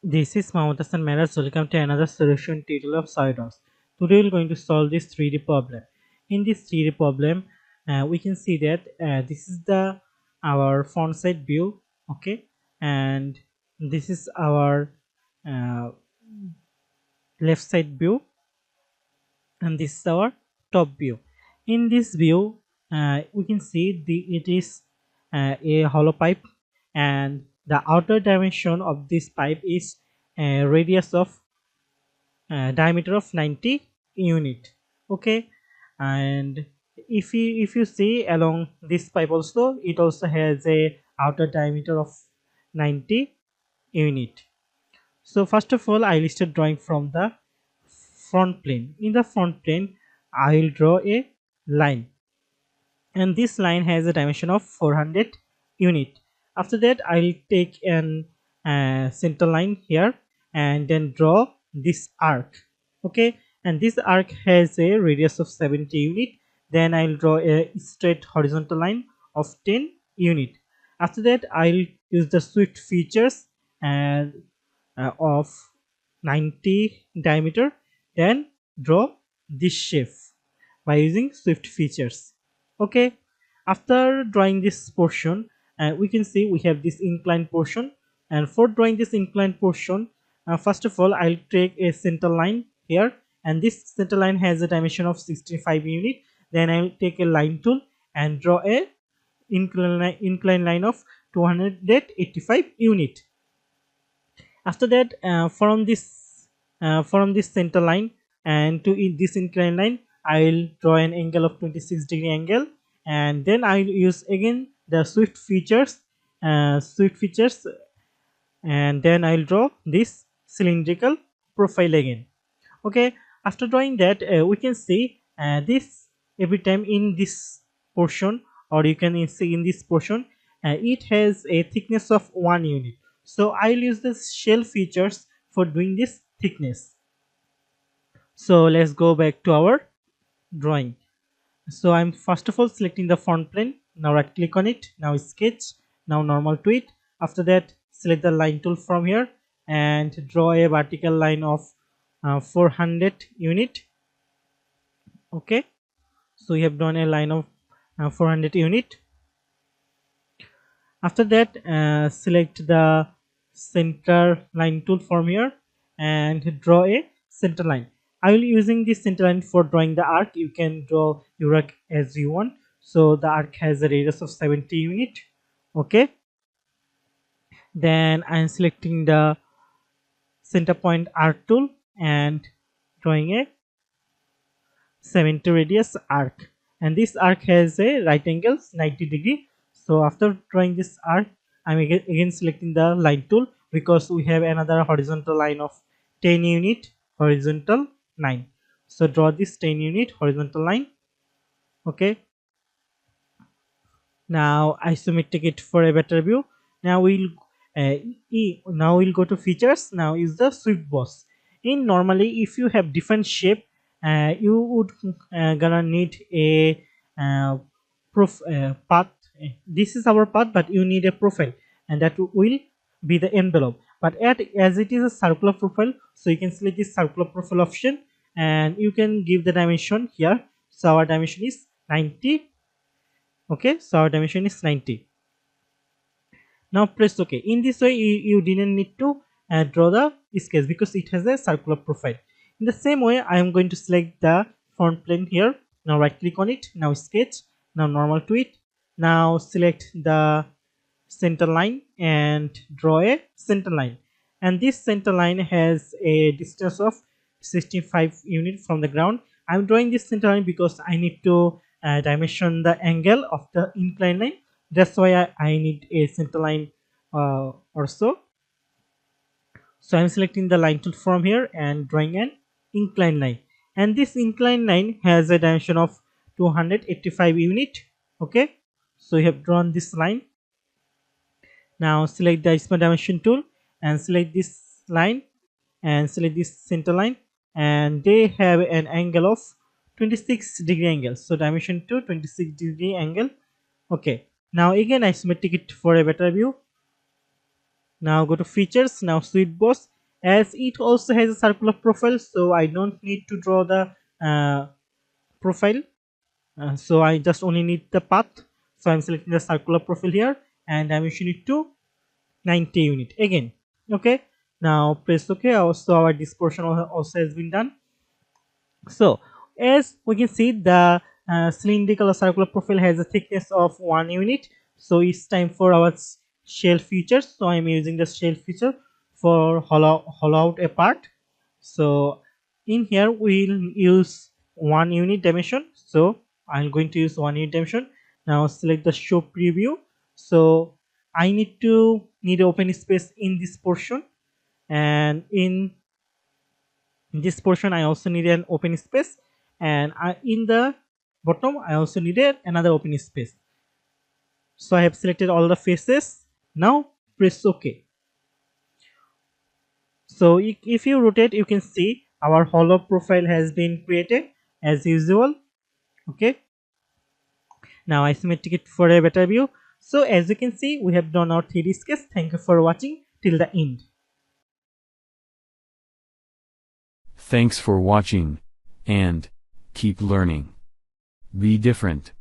This is Mahamutas and Meras. Welcome to another solution tutorial of SolidWorks. Today we're going to solve this 3D problem. In this 3D problem, we can see that this is the our front side view, okay, and this is our uh, left side view, and this is our top view. In this view, we can see it is a hollow pipe, and the outer dimension of this pipe is a radius of diameter of 90 unit, okay. And if you see along this pipe also, it also has a outer diameter of 90 unit. So first of all, I listed drawing from the front plane. In the front plane, I will draw a line, and this line has a dimension of 400 unit. After that, I will take an center line here and then draw this arc, okay. And this arc has a radius of 70 unit. Then I will draw a straight horizontal line of 10 unit. After that, I will use the sweep features and of 90 diameter, then draw this shape by using swift features, okay. After drawing this portion, we can see we have this inclined portion, and for drawing this inclined portion, first of all, I'll take a center line here, and this center line has a dimension of 65 unit. Then I'll take a line tool and draw a incline line of 285 unit. After that, from this center line and to this inclined line, I will draw an angle of 26-degree angle, and then I will use again the swift features, and then I will draw this cylindrical profile again, okay. After drawing that, we can see this every time in this portion, or you can see in this portion, it has a thickness of 1 unit. So I'll use the shell features for doing this thickness. So let's go back to our drawing. So I'm first of all selecting the front plane. Now right click on it. Now sketch. Now normal to it. After that, select the line tool from here and draw a vertical line of 400 unit, okay. So we have drawn a line of 400 unit. After that, select the center line tool from here and draw a center line. I will using this center line for drawing the arc. You can draw your arc as you want. So the arc has a radius of 70 unit, okay. Then I am selecting the center point arc tool and drawing a 70 radius arc, and this arc has a right angle 90-degree. So after drawing this arc, I'm again selecting the line tool because we have another horizontal line of 10 unit horizontal line. So draw this 10 unit horizontal line, okay. Now isometric it for a better view. Now we'll go to features. Now is the sweep boss. In normally, if you have different shape, you would gonna need a path. This is our path, but you need a profile, and that will be the envelope. But as it is a circular profile, so you can select this circular profile option, and you can give the dimension here. So our dimension is 90, okay. So our dimension is 90. Now press OK. In this way, you didn't need to draw the sketch because it has a circular profile. In the same way, I am going to select the front plane here. Now right click on it. Now sketch. Now normal to it. Now select the center line and draw a center line. And this center line has a distance of 65 units from the ground. I'm drawing this center line because I need to dimension the angle of the inclined line. That's why I need a center line also. So I'm selecting the line tool from here and drawing an inclined line, and this inclined line has a dimension of 285 unit, okay. So we have drawn this line. Now select the smart dimension tool and select this line and select this center line, and they have an angle of 26-degree angle. So dimension to 26-degree angle, okay. Now again isometric it for a better view. Now go to features. Now sweet boss, as it also has a circular profile, so I don't need to draw the profile. So I just only need the path. So I'm selecting the circular profile here, and dimension it to 90 unit again. Okay, now press OK. Also our dispersion also has been done. So as we can see, the cylindrical or circular profile has a thickness of 1 unit. So it's time for our shell features. So I'm using the shell feature for hollow out a part. So in here we'll use 1 unit dimension. So I'm going to use 1 unit dimension. Now select the show preview. So I need open space in this portion, and in this portion I also need an open space, and in the bottom I also needed another open space. So I have selected all the faces. Now press OK. So if you rotate, you can see our hollow profile has been created as usual. Okay, now I isometric it for a better view. So as you can see, we have done our 3D sketch. Thank you for watching till the end. Thanks for watching, and keep learning. Be different.